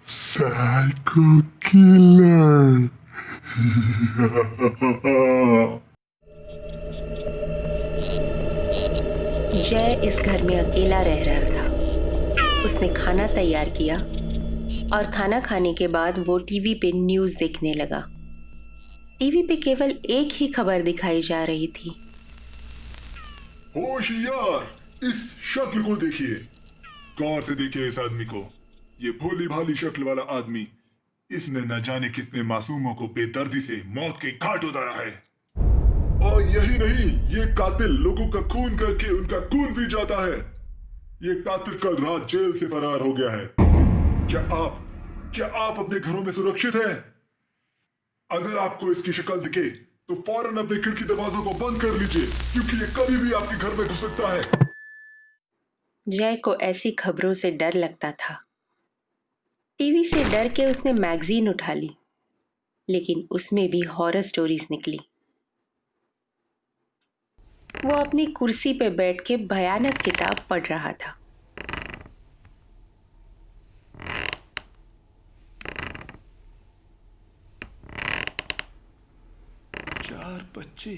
Psycho killer. जय इस घर में अकेला रह रहा था। उसने खाना तैयार किया और खाना खाने के बाद वो टीवी पे न्यूज़ देखने लगा। टीवी पे केवल एक ही खबर दिखाई जा रही थी। होशियार, इस शक्ल को देखिए। गौर से देखिए इस आदमी को। ये भोली भाली शक्ल वाला आदमी, इसने न जाने कितने मासूमों को बेदर्दी से मौत के घाट उतारा है। और यही नहीं, ये कातिल लोगों का खून करके उनका खून पी जाता है। ये कातिल कल रात जेल से फरार हो गया है। क्या आप अपने घरों में सुरक्षित हैं? अगर आपको इसकी शक्ल दिखे तो फौरन अपने खिड़की दरवाजों को बंद कर लीजिए, क्योंकि ये कभी भी आपके घर में घुस सकता है। जय को ऐसी खबरों से डर लगता था। टीवी से डर के उसने मैगजीन उठा ली, लेकिन उसमें भी हॉरर स्टोरीज निकली। वो अपनी कुर्सी पे बैठ के भयानक किताब पढ़ रहा था। चार बच्चे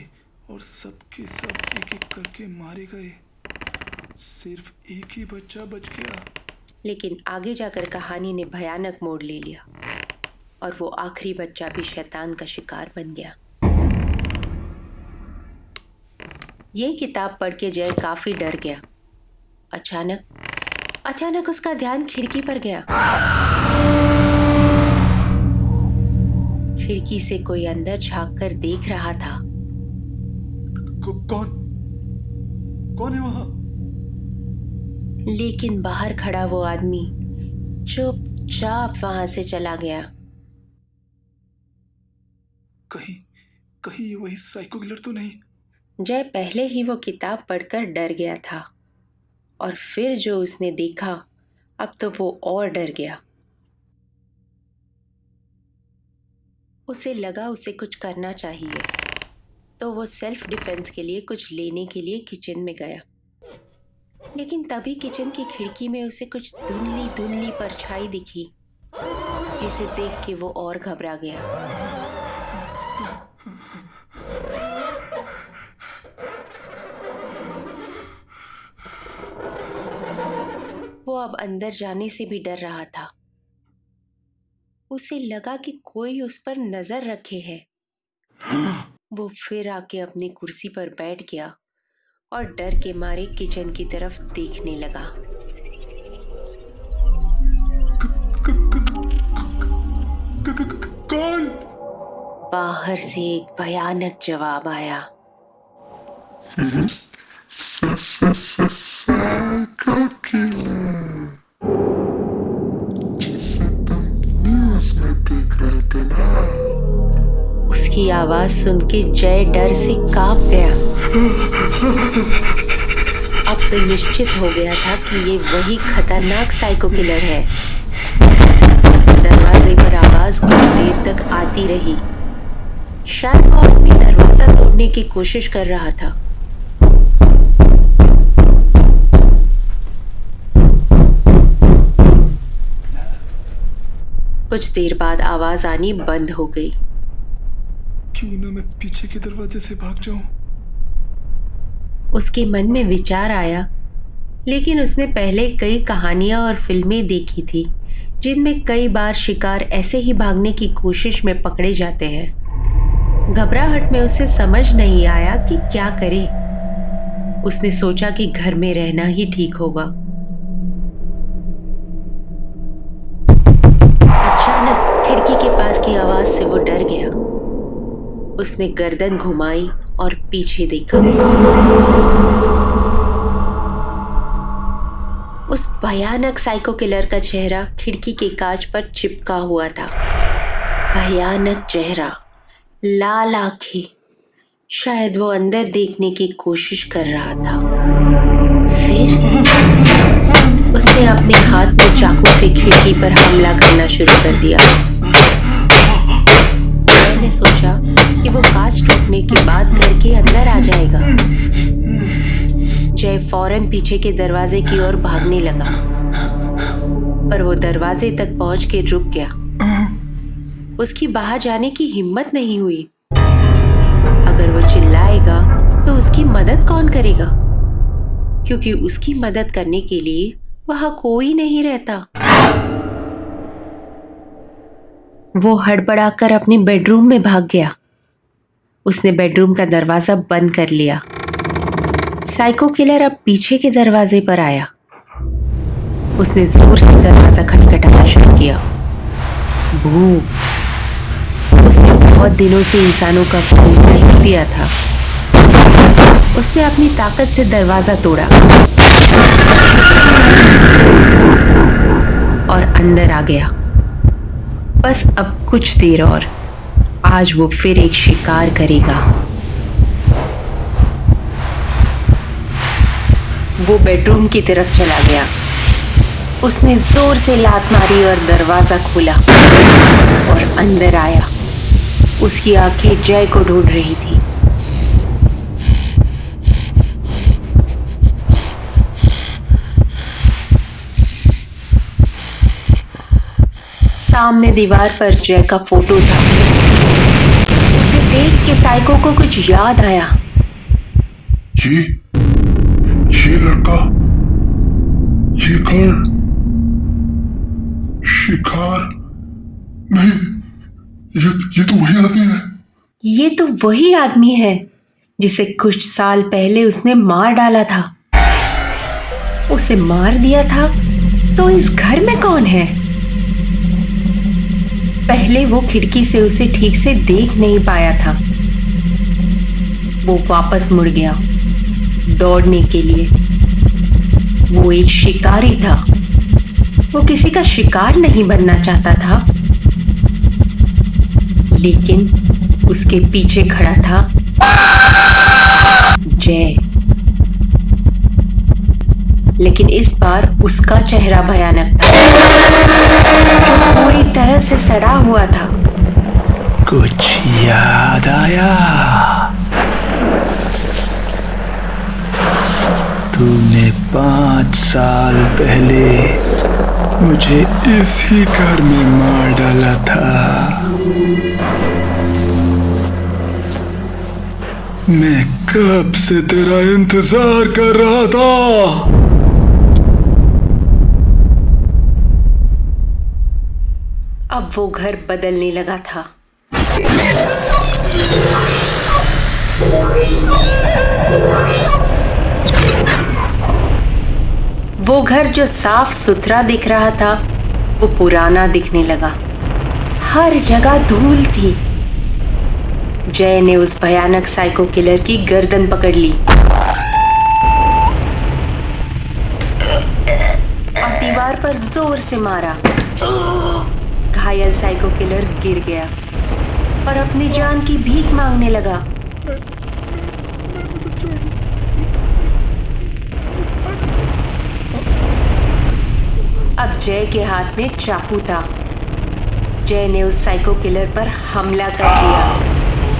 और सबके सब एक एक करके मारे गए। सिर्फ एक ही बच्चा बच गया। लेकिन आगे जाकर कहानी ने भयानक मोड़ ले लिया और वो आखिरी बच्चा भी शैतान का शिकार बन गया। ये किताब पढ़ के जय काफी डर गया। अचानक उसका ध्यान खिड़की पर गया। खिड़की से कोई अंदर झांक कर देख रहा था। कौन है वहां? लेकिन बाहर खड़ा वो आदमी चुपचाप वहां से चला गया। कहीं ये वही साइको किलर तो नहीं? जय पहले ही वो किताब पढ़कर डर गया था और फिर जो उसने देखा, अब तो वो और डर गया। उसे लगा उसे कुछ करना चाहिए, तो वो सेल्फ डिफेंस के लिए कुछ लेने के लिए किचन में गया। लेकिन तभी किचन की खिड़की में उसे कुछ धुंधली धुंधली परछाई दिखी, जिसे देख के वो और घबरा गया। वो अब अंदर जाने से भी डर रहा था। उसे लगा कि कोई उस पर नजर रखे है। वो फिर आके अपनी कुर्सी पर बैठ गया और डर के मारे किचन की तरफ देखने लगा। कौन? बाहर से एक भयानक जवाब आया। साइको किलर, जिसे तुम न्यूज़ में देख रहे थे ना। उसकी आवाज सुन के जय डर से कांप गया। अब तो निश्चित हो गया था कि ये वही खतरनाक साइको किलर है। दरवाजे पर आवाज कुछ देर तक आती रही। शायद वो आदमी दरवाजा तोड़ने की कोशिश कर रहा था। कुछ देर बाद आवाज आनी बंद हो गई। क्यों ना मैं पीछे के दरवाजे से भाग जाऊं? उसके मन में विचार आया, लेकिन उसने पहले कई कहानियां और फिल्में देखी थी, जिनमें कई बार शिकार ऐसे ही भागने की कोशिश में पकड़े जाते हैं। घबराहट में उसे समझ नहीं आया कि क्या करे। उसने सोचा कि घर में रहना ही ठीक होगा। अचानक खिड़की के पास की आवाज से वो डर गया। उसने गर्दन घुमाई और पीछे देखा। उस भयानक साइको किलर का चेहरा खिड़की के कांच पर चिपका हुआ था। भयानक चेहरा, लाल आंखें। शायद वो अंदर देखने की कोशिश कर रहा था। फिर उसने अपने हाथ में चाकू से खिड़की पर हमला करना शुरू कर दिया। मैंने सोचा कि वो कांच टूटने की बात करके अंदर आ जाएगा। जय फौरन पीछे के दरवाजे की ओर भागने लगा। पर वो दरवाजे तक पहुंच के रुक गया। उसकी बाहर जाने की हिम्मत नहीं हुई। अगर वो चिल्लाएगा तो उसकी मदद कौन करेगा, क्योंकि उसकी मदद करने के लिए वहां कोई नहीं रहता। वो हड़बड़ाकर अपने बेडरूम में भाग गया। उसने बेडरूम का दरवाजा बंद कर लिया। साइको किलर अब पीछे के दरवाजे पर आया। उसने जोर से दरवाजा खटखटाना शुरू किया। भूख। उसने बहुत दिनों से इंसानों का खून नहीं पिया था। उसने अपनी ताकत से दरवाजा तोड़ा और अंदर आ गया। बस अब कुछ देर और, आज वो फिर एक शिकार करेगा। वो बेडरूम की तरफ चला गया। उसने जोर से लात मारी और दरवाजा खोला और अंदर आया। उसकी आंखें जय को ढूंढ रही थी। सामने दीवार पर जय का फोटो था। उसे देख के साइको को कुछ याद आया। ये लड़का, ये घर, शिकार नहीं, ये तो वही आदमी है। ये तो वही आदमी है जिसे कुछ साल पहले उसने मार डाला था। उसे मार दिया था तो इस घर में कौन है? पहले वो खिड़की से उसे ठीक से देख नहीं पाया था। वो वापस मुड़ गया दौड़ने के लिए। वो एक शिकारी था। वो किसी का शिकार नहीं बनना चाहता था, लेकिन उसके पीछे खड़ा था जय। लेकिन इस बार उसका चेहरा भयानक था, जो पूरी तरह से सड़ा हुआ था। कुछ याद आया? तूने 5 साल पहले मुझे इसी घर में मार डाला था। मैं कब से तेरा इंतजार कर रहा था। अब वो घर बदलने लगा था। वो घर जो साफ सुथरा दिख रहा था, वो पुराना दिखने लगा। हर जगह धूल थी। जय ने उस भयानक साइको किलर की गर्दन पकड़ ली और दीवार पर जोर से मारा। घायल साइको किलर गिर गया और अपनी जान की भीख मांगने लगा। अब जय के हाथ में चाकू था। जय ने उस साइको किलर पर हमला कर दिया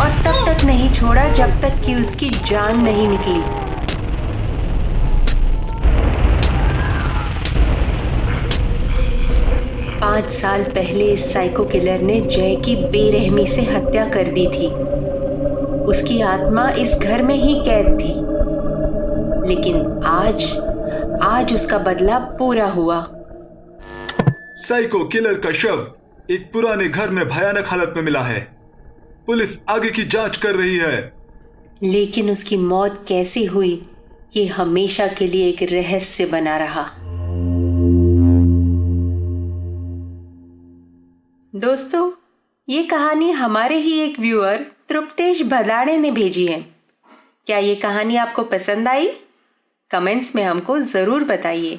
और तब तक नहीं छोड़ा जब तक कि उसकी जान नहीं निकली। 5 साल पहले इस साइको किलर ने जय की बेरहमी से हत्या कर दी थी। उसकी आत्मा इस घर में ही कैद थी, लेकिन आज उसका बदला पूरा हुआ। साइको किलर का शव एक पुराने घर में भयानक हालत में मिला है। पुलिस आगे की जांच कर रही है। लेकिन उसकी मौत कैसे हुई, ये हमेशा के लिए एक रहस्य बना रहा। दोस्तों, ये कहानी हमारे ही एक व्यूअर तृप्तेश भदाड़े ने भेजी है। क्या ये कहानी आपको पसंद आई? कमेंट्स में हमको जरूर बताइए।